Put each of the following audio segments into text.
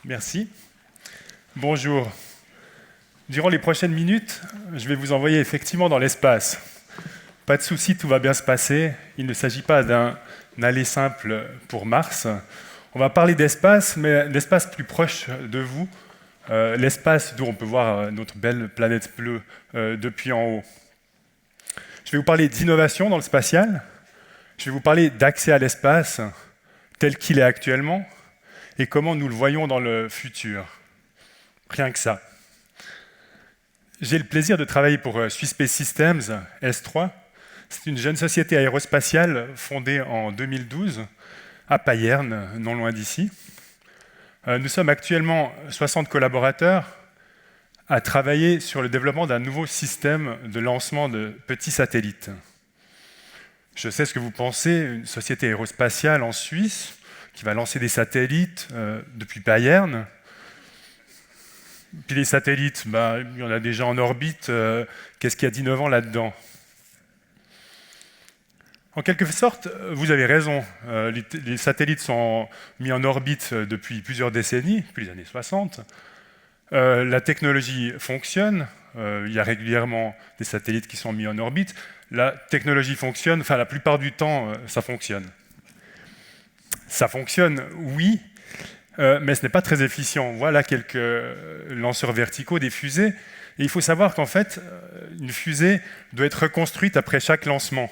Merci. Bonjour. Durant les prochaines minutes, je vais vous envoyer effectivement dans l'espace. Pas de souci, tout va bien se passer. Il ne s'agit pas d'un aller simple pour Mars. On va parler d'espace, mais d'espace plus proche de vous, l'espace d'où on peut voir notre belle planète bleue depuis en haut. Je vais vous parler d'innovation dans le spatial. Je vais vous parler d'accès à l'espace tel qu'il est actuellement et comment nous le voyons dans le futur. Rien que ça. J'ai le plaisir de travailler pour Swiss Space Systems, S3. C'est une jeune société aérospatiale fondée en 2012 à Payerne, non loin d'ici. Nous sommes actuellement 60 collaborateurs à travailler sur le développement d'un nouveau système de lancement de petits satellites. Je sais ce que vous pensez, une société aérospatiale en Suisse qui va lancer des satellites depuis Payerne. Puis les satellites, il y en a déjà en orbite. Qu'est-ce qu'il y a d'innovant là-dedans? En quelque sorte, vous avez raison. Les satellites sont mis en orbite depuis plusieurs décennies, depuis les années 60. La technologie fonctionne. Il y a régulièrement des satellites qui sont mis en orbite. La technologie fonctionne, enfin la plupart du temps, ça fonctionne. Ça fonctionne, oui, mais ce n'est pas très efficient. Voilà quelques lanceurs verticaux, des fusées. Et il faut savoir qu'en fait, une fusée doit être reconstruite après chaque lancement.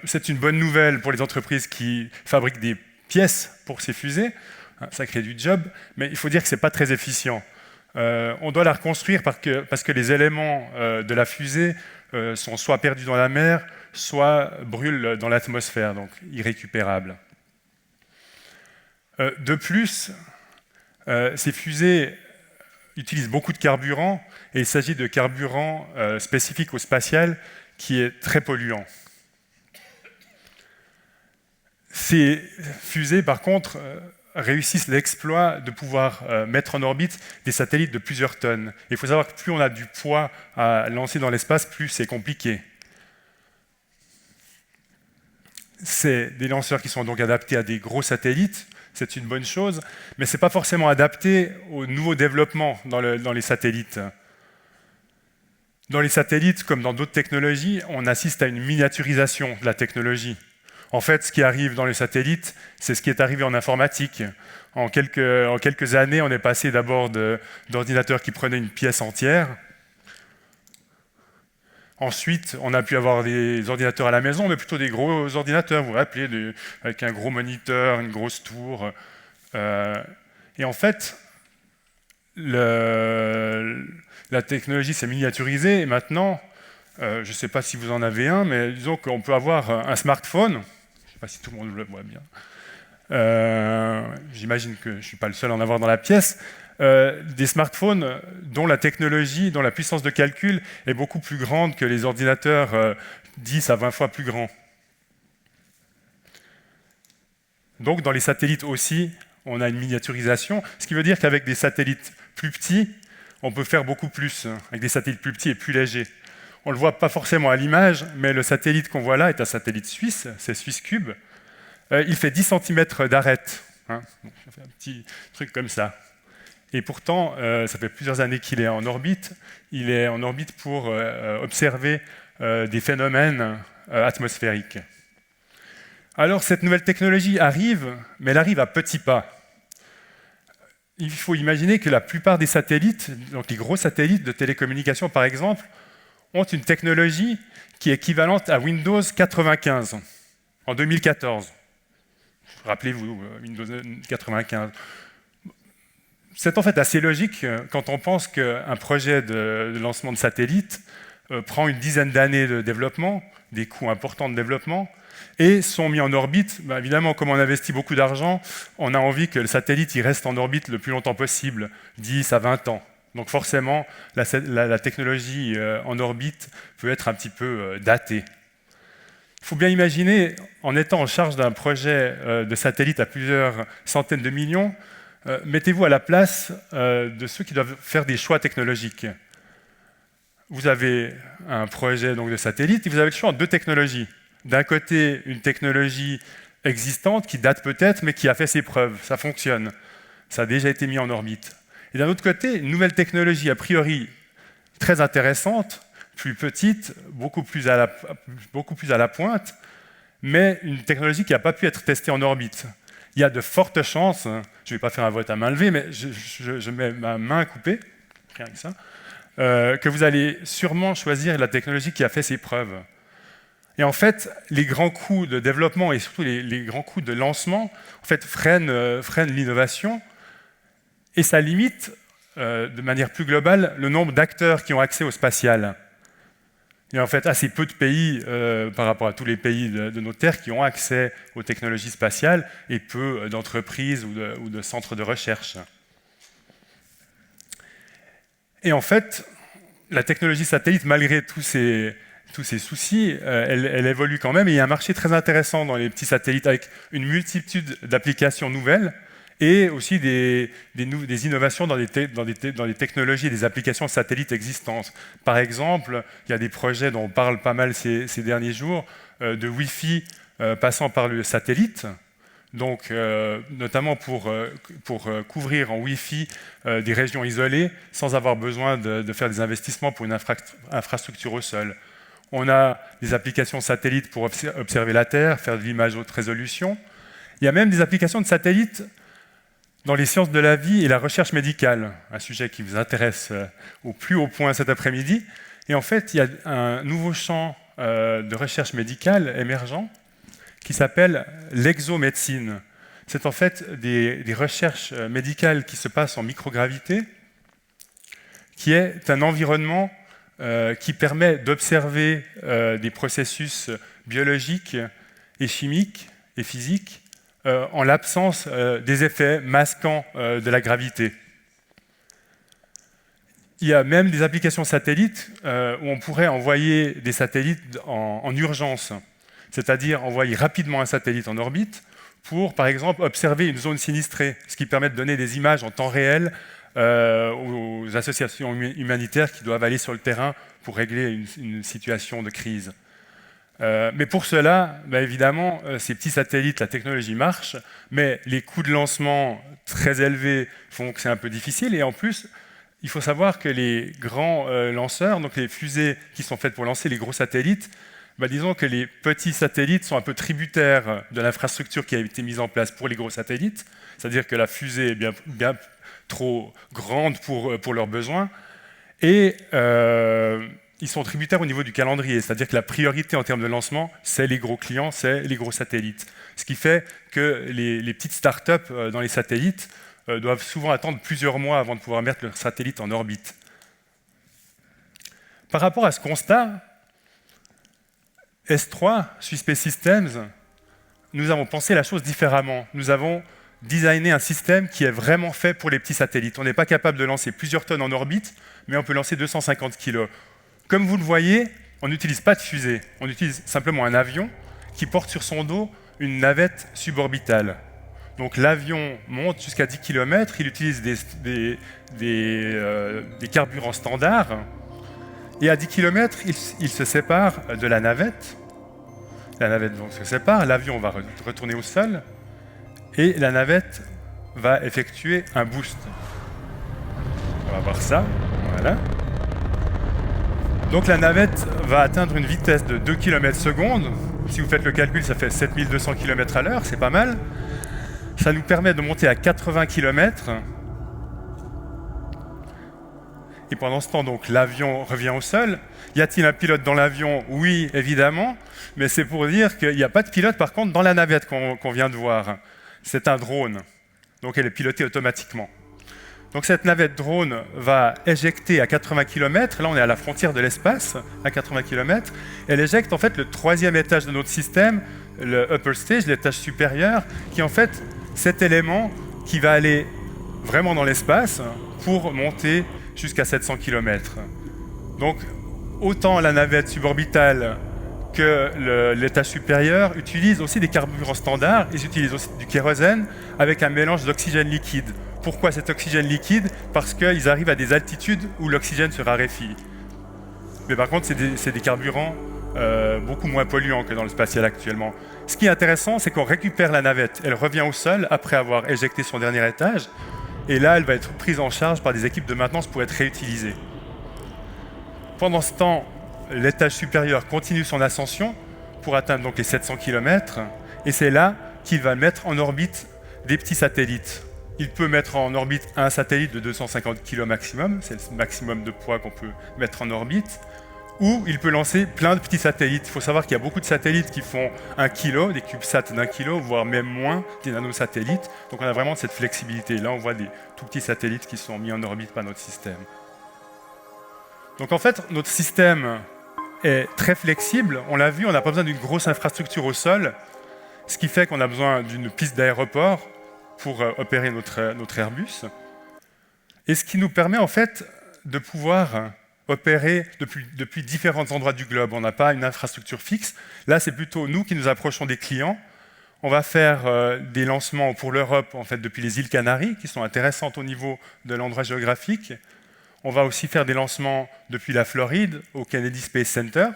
C'est une bonne nouvelle pour les entreprises qui fabriquent des pièces pour ces fusées. Ça crée du job, mais il faut dire que ce n'est pas très efficient. On doit la reconstruire parce que les éléments de la fusée sont soit perdus dans la mer, soit brûlent dans l'atmosphère, donc irrécupérables. De plus, ces fusées utilisent beaucoup de carburant, et il s'agit de carburant spécifique au spatial qui est très polluant. Ces fusées, par contre, réussissent l'exploit de pouvoir mettre en orbite des satellites de plusieurs tonnes. Il faut savoir que plus on a du poids à lancer dans l'espace, plus c'est compliqué. C'est des lanceurs qui sont donc adaptés à des gros satellites, c'est une bonne chose, mais ce n'est pas forcément adapté aux nouveaux développements dans les satellites. Dans les satellites, comme dans d'autres technologies, on assiste à une miniaturisation de la technologie. En fait, ce qui arrive dans les satellites, c'est ce qui est arrivé en informatique. En quelques années, on est passé d'abord d'ordinateurs qui prenaient une pièce entière. Ensuite, on a pu avoir des ordinateurs à la maison, mais plutôt des gros ordinateurs, vous vous rappelez, avec un gros moniteur, une grosse tour. Et en fait, la technologie s'est miniaturisée, et maintenant, je ne sais pas si vous en avez un, mais disons qu'on peut avoir un smartphone. Je ne sais pas si tout le monde le voit bien. J'imagine que je ne suis pas le seul à en avoir dans la pièce. Des smartphones dont la technologie, dont la puissance de calcul est beaucoup plus grande que les ordinateurs 10 à 20 fois plus grands. Donc dans les satellites aussi, on a une miniaturisation, ce qui veut dire qu'avec des satellites plus petits, on peut faire beaucoup plus, avec des satellites plus petits et plus légers. On ne le voit pas forcément à l'image, mais le satellite qu'on voit là est un satellite suisse, c'est SwissCube. Il fait 10 cm d'arête. Donc ça fait un petit truc comme ça. Et pourtant, ça fait plusieurs années qu'il est en orbite. Il est en orbite pour observer des phénomènes atmosphériques. Alors, cette nouvelle technologie arrive, mais elle arrive à petits pas. Il faut imaginer que la plupart des satellites, donc les gros satellites de télécommunications par exemple, ont une technologie qui est équivalente à Windows 95 en 2014. Rappelez-vous, Windows 95. C'est en fait assez logique quand on pense qu'un projet de lancement de satellite prend une dizaine d'années de développement, des coûts importants de développement, et sont mis en orbite. Évidemment, comme on investit beaucoup d'argent, on a envie que le satellite il reste en orbite le plus longtemps possible, 10 à 20 ans. Donc forcément, la technologie en orbite peut être un petit peu datée. Il faut bien imaginer, en étant en charge d'un projet de satellite à plusieurs centaines de millions, mettez-vous à la place de ceux qui doivent faire des choix technologiques. Vous avez un projet donc, de satellite et vous avez le choix entre deux technologies. D'un côté, une technologie existante qui date peut-être, mais qui a fait ses preuves, ça fonctionne. Ça a déjà été mis en orbite. Et d'un autre côté, une nouvelle technologie, a priori très intéressante, plus petite, beaucoup plus à la pointe, mais une technologie qui n'a pas pu être testée en orbite. Il y a de fortes chances, je ne vais pas faire un vote à main levée, mais je mets ma main coupée, rien que ça, que vous allez sûrement choisir la technologie qui a fait ses preuves. Et en fait, les grands coûts de développement et surtout les grands coûts de lancement en fait, freinent l'innovation et ça limite de manière plus globale le nombre d'acteurs qui ont accès au spatial. Il y a en fait assez peu de pays par rapport à tous les pays de nos terres qui ont accès aux technologies spatiales et peu d'entreprises ou de centres de recherche. Et en fait, la technologie satellite, malgré tous ces soucis, elle évolue quand même. Et il y a un marché très intéressant dans les petits satellites avec une multitude d'applications nouvelles et aussi des innovations dans les technologies et des applications satellites existantes. Par exemple, il y a des projets dont on parle pas mal ces derniers jours, de Wi-Fi passant par le satellite, donc notamment pour couvrir en Wi-Fi des régions isolées sans avoir besoin de faire des investissements pour une infrastructure au sol. On a des applications satellites pour observer la Terre, faire de l'image haute résolution. Il y a même des applications de satellites dans les sciences de la vie et la recherche médicale, un sujet qui vous intéresse au plus haut point cet après-midi. Et en fait, il y a un nouveau champ de recherche médicale émergent qui s'appelle l'exomédecine. C'est en fait des recherches médicales qui se passent en microgravité, qui est un environnement qui permet d'observer des processus biologiques et chimiques et physiques en l'absence des effets masquants de la gravité. Il y a même des applications satellites où on pourrait envoyer des satellites en urgence, c'est-à-dire envoyer rapidement un satellite en orbite pour, par exemple, observer une zone sinistrée, ce qui permet de donner des images en temps réel aux associations humanitaires qui doivent aller sur le terrain pour régler une situation de crise. Mais pour cela, évidemment, ces petits satellites, la technologie marche, mais les coûts de lancement très élevés font que c'est un peu difficile. Et en plus, il faut savoir que les grands lanceurs, donc les fusées qui sont faites pour lancer les gros satellites, disons que les petits satellites sont un peu tributaires de l'infrastructure qui a été mise en place pour les gros satellites, c'est-à-dire que la fusée est bien trop grande pour leurs besoins. Et ils sont tributaires au niveau du calendrier, c'est-à-dire que la priorité en termes de lancement, c'est les gros clients, c'est les gros satellites. Ce qui fait que les petites startups dans les satellites doivent souvent attendre plusieurs mois avant de pouvoir mettre leur satellite en orbite. Par rapport à ce constat, S3, Swiss Space Systems, nous avons pensé la chose différemment. Nous avons designé un système qui est vraiment fait pour les petits satellites. On n'est pas capable de lancer plusieurs tonnes en orbite, mais on peut lancer 250 kg. Comme vous le voyez, on n'utilise pas de fusée, on utilise simplement un avion qui porte sur son dos une navette suborbitale. Donc l'avion monte jusqu'à 10 km, il utilise des carburants standards, et à 10 km, il se sépare de la navette. La navette donc se sépare, l'avion va retourner au sol, et la navette va effectuer un boost. On va voir ça, voilà. Donc la navette va atteindre une vitesse de 2 km/s. Si vous faites le calcul, ça fait 7200 km/h, c'est pas mal. Ça nous permet de monter à 80 km. Et pendant ce temps, donc, l'avion revient au sol. Y a-t-il un pilote dans l'avion? Oui, évidemment. Mais c'est pour dire qu'il n'y a pas de pilote, par contre, dans la navette qu'on vient de voir. C'est un drone. Donc elle est pilotée automatiquement. Donc cette navette drone va éjecter à 80 km, là on est à la frontière de l'espace, à 80 km, elle éjecte en fait le 3e étage de notre système, le upper stage, l'étage supérieur, qui est en fait cet élément qui va aller vraiment dans l'espace pour monter jusqu'à 700 km. Donc autant la navette suborbitale que l'étage supérieur utilisent aussi des carburants standards, ils utilisent aussi du kérosène avec un mélange d'oxygène liquide. Pourquoi cet oxygène liquide? Parce qu'ils arrivent à des altitudes où l'oxygène se raréfie. Mais par contre, c'est des carburants beaucoup moins polluants que dans le spatial actuellement. Ce qui est intéressant, c'est qu'on récupère la navette. Elle revient au sol après avoir éjecté son dernier étage. et là, elle va être prise en charge par des équipes de maintenance pour être réutilisée. Pendant ce temps, l'étage supérieur continue son ascension pour atteindre donc les 700 km, et c'est là qu'il va mettre en orbite des petits satellites. Il peut mettre en orbite un satellite de 250 kg maximum, c'est le maximum de poids qu'on peut mettre en orbite, ou il peut lancer plein de petits satellites. Il faut savoir qu'il y a beaucoup de satellites qui font 1 kg, des CubeSats d'1 kg, voire même moins, des nanosatellites. Donc on a vraiment cette flexibilité. Là, on voit des tout petits satellites qui sont mis en orbite par notre système. Donc en fait, notre système est très flexible. On l'a vu, on n'a pas besoin d'une grosse infrastructure au sol, ce qui fait qu'on a besoin d'une piste d'aéroport pour opérer notre Airbus. Et ce qui nous permet en fait de pouvoir opérer depuis différents endroits du globe. On n'a pas une infrastructure fixe. Là, c'est plutôt nous qui nous approchons des clients. On va faire des lancements pour l'Europe en fait, depuis les îles Canaries, qui sont intéressantes au niveau de l'endroit géographique. On va aussi faire des lancements depuis la Floride, au Kennedy Space Center.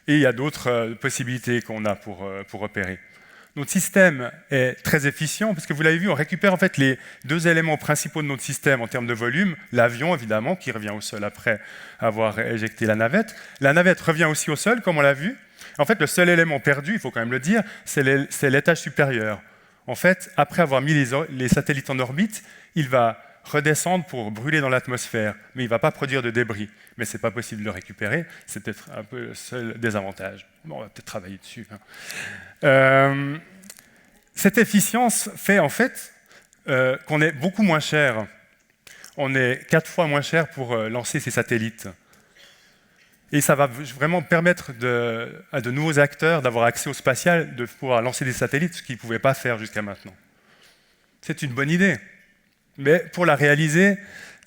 Et il y a d'autres possibilités qu'on a pour opérer. Notre système est très efficient, parce que vous l'avez vu, on récupère en fait les deux éléments principaux de notre système en termes de volume. L'avion, évidemment, qui revient au sol après avoir éjecté la navette. La navette revient aussi au sol, comme on l'a vu. En fait, le seul élément perdu, il faut quand même le dire, c'est l'étage supérieur. En fait, après avoir mis les satellites en orbite, il va redescendre pour brûler dans l'atmosphère, mais il ne va pas produire de débris. Mais ce n'est pas possible de le récupérer, c'est peut-être un peu le seul désavantage. Bon, on va peut-être travailler dessus. Cette efficience fait en fait qu'on est beaucoup moins cher. On est 4 fois moins cher pour lancer ces satellites. Et ça va vraiment permettre à de nouveaux acteurs d'avoir accès au spatial, de pouvoir lancer des satellites, ce qu'ils ne pouvaient pas faire jusqu'à maintenant. C'est une bonne idée. Mais pour la réaliser,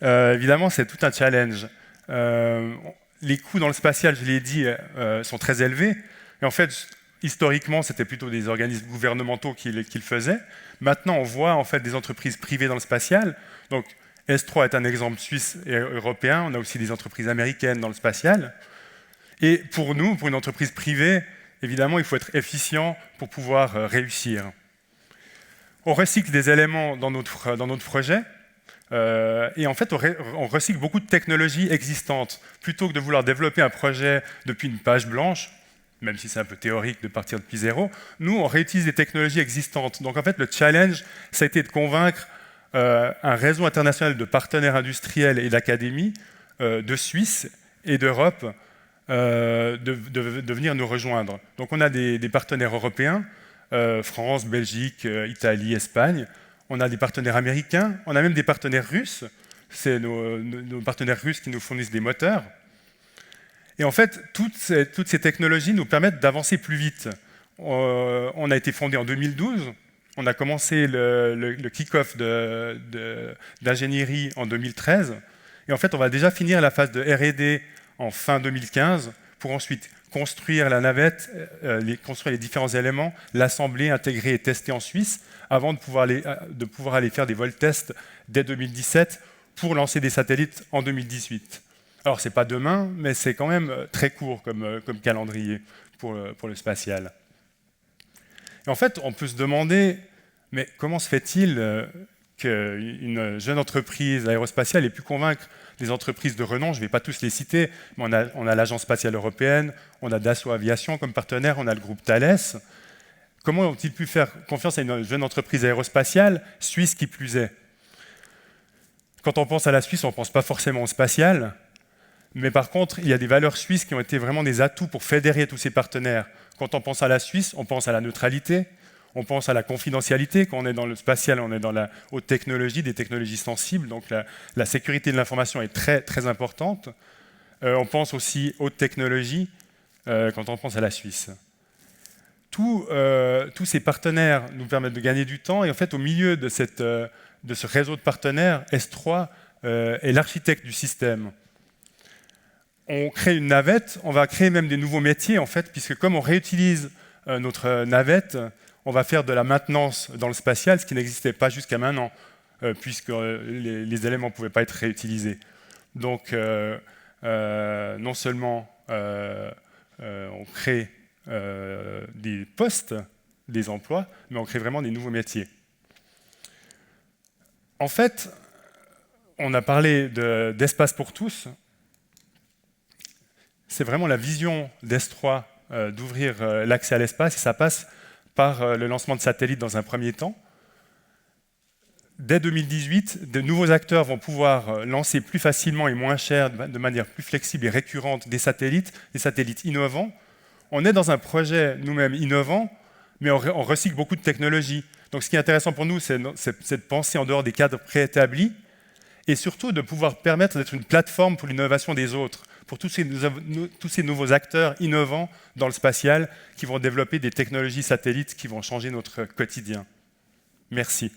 évidemment, c'est tout un challenge. Les coûts dans le spatial, je l'ai dit, sont très élevés. Et en fait, historiquement, c'était plutôt des organismes gouvernementaux qui le faisaient. Maintenant, on voit en fait des entreprises privées dans le spatial. Donc, S3 est un exemple suisse et européen. On a aussi des entreprises américaines dans le spatial. Et pour nous, pour une entreprise privée, évidemment, il faut être efficient pour pouvoir réussir. On recycle des éléments dans notre projet. Et en fait, on recycle beaucoup de technologies existantes. Plutôt que de vouloir développer un projet depuis une page blanche, même si c'est un peu théorique de partir depuis zéro, nous, on réutilise des technologies existantes. Donc en fait, le challenge, ça a été de convaincre un réseau international de partenaires industriels et d'académies de Suisse et d'Europe de venir nous rejoindre. Donc on a des partenaires européens, France, Belgique, Italie, Espagne. On a des partenaires américains, on a même des partenaires russes. C'est nos partenaires russes qui nous fournissent des moteurs. Et en fait, toutes ces technologies nous permettent d'avancer plus vite. On a été fondé en 2012. On a commencé le kick-off d'ingénierie en 2013. Et en fait, on va déjà finir la phase de R&D en fin 2015 pour ensuite construire la navette, construire les différents éléments, l'assembler, intégrer et tester en Suisse avant de pouvoir aller faire des vols tests dès 2017 pour lancer des satellites en 2018. Alors, ce n'est pas demain, mais c'est quand même très court comme calendrier pour le spatial. Et en fait, on peut se demander, mais comment se fait-il qu'une jeune entreprise aérospatiale ait pu convaincre des entreprises de renom, je ne vais pas tous les citer, mais on a l'Agence spatiale européenne, on a Dassault Aviation comme partenaire, on a le groupe Thales. Comment ont-ils pu faire confiance à une jeune entreprise aérospatiale, suisse qui plus est? Quand on pense à la Suisse, on ne pense pas forcément au spatial, mais par contre, il y a des valeurs suisses qui ont été vraiment des atouts pour fédérer tous ces partenaires. Quand on pense à la Suisse, on pense à la neutralité, on pense à la confidentialité. Quand on est dans le spatial, on est dans la haute technologie, des technologies sensibles, donc la sécurité de l'information est très, très importante. On pense aussi haute technologie quand on pense à la Suisse. Tous ces partenaires nous permettent de gagner du temps, et en fait, au milieu de ce réseau de partenaires, S3 est l'architecte du système. On crée une navette, on va créer même des nouveaux métiers, en fait, puisque comme on réutilise notre navette, on va faire de la maintenance dans le spatial, ce qui n'existait pas jusqu'à maintenant, puisque les éléments ne pouvaient pas être réutilisés. Donc, non seulement on crée des postes, des emplois, mais on crée vraiment des nouveaux métiers. En fait, on a parlé d'espace pour tous. C'est vraiment la vision d'S3 d'ouvrir l'accès à l'espace, et ça passe par le lancement de satellites dans un premier temps. Dès 2018, de nouveaux acteurs vont pouvoir lancer plus facilement et moins cher, de manière plus flexible et récurrente, des satellites innovants. On est dans un projet nous-mêmes innovant, mais on recycle beaucoup de technologies. Donc ce qui est intéressant pour nous, c'est de penser en dehors des cadres préétablis, et surtout de pouvoir permettre d'être une plateforme pour l'innovation des autres, pour tous ces nouveaux acteurs innovants dans le spatial qui vont développer des technologies satellites qui vont changer notre quotidien. Merci.